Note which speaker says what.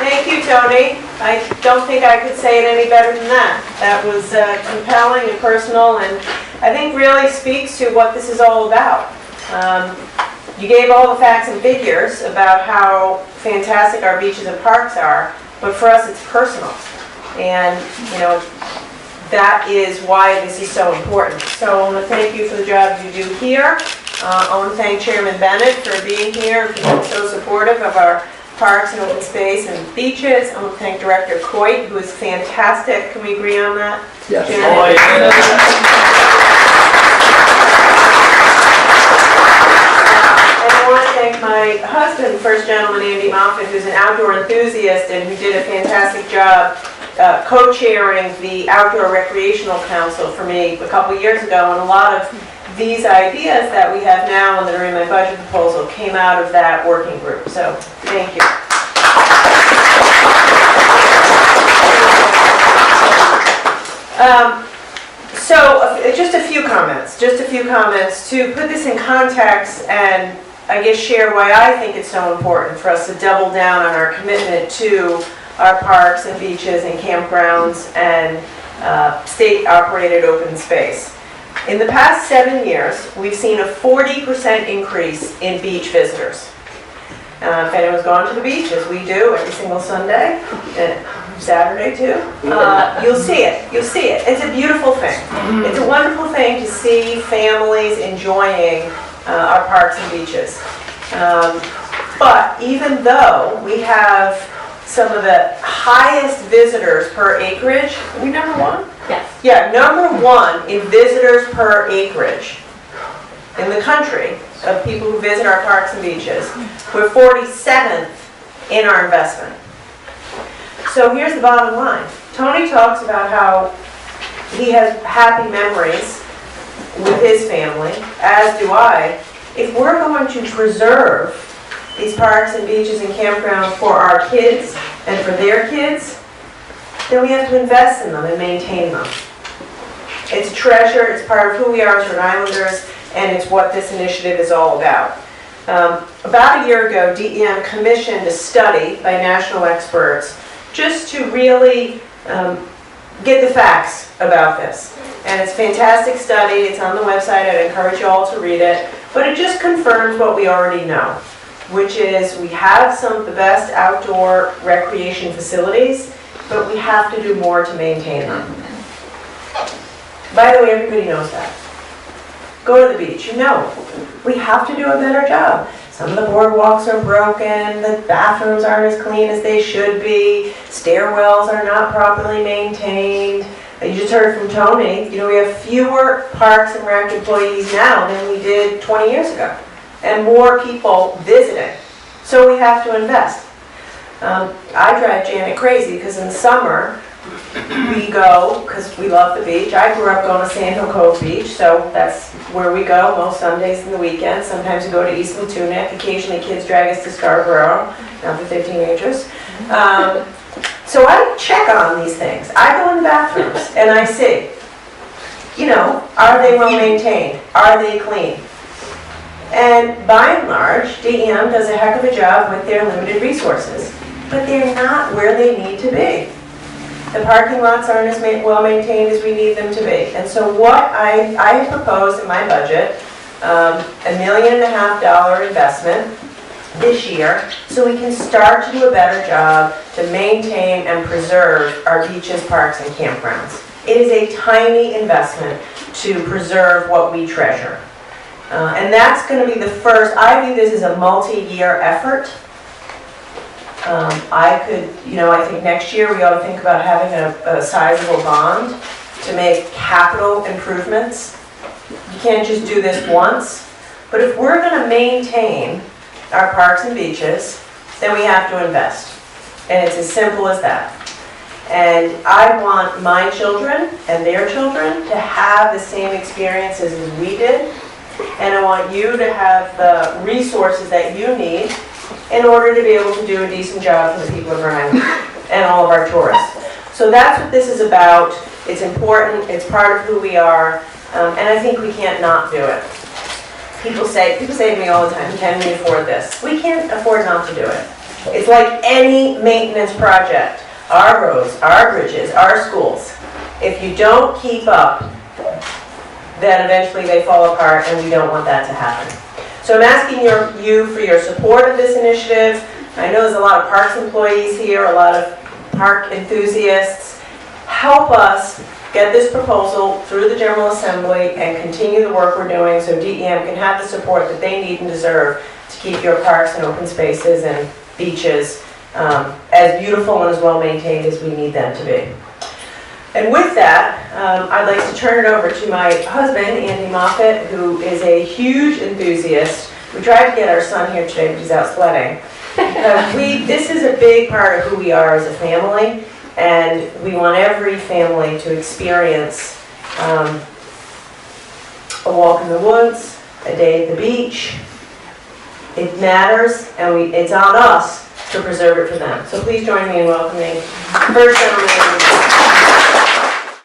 Speaker 1: Thank you, Tony. I don't think I could say it any better than that. That was compelling and personal, and I think really speaks to what this is all about. You gave all the facts and figures about how fantastic our beaches and parks are, but for us it's personal. And, you know, that is why this is so important. So I want to thank you for the job you do here. I want to thank Chairman Bennett for being here, for being so supportive of our parks and open space and beaches. I want to thank Director Coit, who is fantastic. Can we agree on that?
Speaker 2: Yes.
Speaker 1: And I want to thank my husband, First Gentleman Andy Moffat, who's an outdoor enthusiast and who did a fantastic job co-chairing the Outdoor Recreational Council for me a couple years ago, and a lot of these ideas that we have now and that are in my budget proposal came out of that working group. So, thank you. Just a few comments to put this in context and I guess share why I think it's so important for us to double down on our commitment to our parks and beaches and campgrounds and state-operated open space. In the past 7 years, we've seen a 40% increase in beach visitors. If anyone's gone to the beach, as we do every single Sunday, and Saturday too, you'll see it. You'll see it. It's a beautiful thing. It's a wonderful thing to see families enjoying our parks and beaches. But even though we have some of the highest visitors per acreage, are we number one?
Speaker 3: Yes.
Speaker 1: Yeah, number one in visitors per acreage in the country of people who visit our parks and beaches. We're 47th in our investment. So here's the bottom line. Tony talks about how he has happy memories with his family, as do I. If we're going to preserve these parks and beaches and campgrounds for our kids and for their kids, then we have to invest in them and maintain them. It's a treasure, it's part of who we are as Rhode Islanders, and it's what this initiative is all about. About a year ago, DEM commissioned a study by national experts just to really get the facts about this. And it's a fantastic study, it's on the website, I'd encourage you all to read it, but it just confirms what we already know, which is we have some of the best outdoor recreation facilities, but we have to do more to maintain them. By the way, everybody knows that. Go to the beach, you know. We have to do a better job. Some of the boardwalks are broken, the bathrooms aren't as clean as they should be, stairwells are not properly maintained. You just heard from Tony, you know, we have fewer Parks and Rec employees now than we did 20 years ago, and more people visiting. So we have to invest. I drive Janet crazy because in the summer we go, because we love the beach. I grew up going to Sand Hill Cove Beach, so that's where we go most Sundays and the weekends. Sometimes we go to East Matunic. Occasionally kids drag us to Scarborough, not for 15 teenagers. So I check on these things. I go in the bathrooms and I see, you know, are they well maintained? Are they clean? And by and large, DEM does a heck of a job with their limited resources, but they're not where they need to be. The parking lots aren't as well maintained as we need them to be. And so what I have proposed in my budget, $1.5 million investment this year, so we can start to do a better job to maintain and preserve our beaches, parks, and campgrounds. It is a tiny investment to preserve what we treasure. And that's going to be the first. I view this as a multi-year effort. I think next year we ought to think about having a sizable bond to make capital improvements. You can't just do this once. But if we're going to maintain our parks and beaches, then we have to invest. And it's as simple as that. And I want my children and their children to have the same experiences as we did. And I want you to have the resources that you need in order to be able to do a decent job for the people of Rhode Island and all of our tourists. So that's what this is about. It's important. It's part of who we are. And I think we can't not do it. People say to me all the time, can we afford this? We can't afford not to do it. It's like any maintenance project. Our roads, our bridges, our schools. If you don't keep up, then eventually they fall apart, and we don't want that to happen. So I'm asking you for your support of this initiative. I know there's a lot of parks employees here, a lot of park enthusiasts. Help us get this proposal through the General Assembly and continue the work we're doing so DEM can have the support that they need and deserve to keep your parks and open spaces and beaches as beautiful and as well maintained as we need them to be. And with that, I'd like to turn it over to my husband, Andy Moffat, who is a huge enthusiast. We tried to get our son here today, but he's out sledding. This is a big part of who we are as a family, and we want every family to experience a walk in the woods, a day at the beach. It matters, and it's on us to preserve it for them. So please join me in welcoming first gentleman.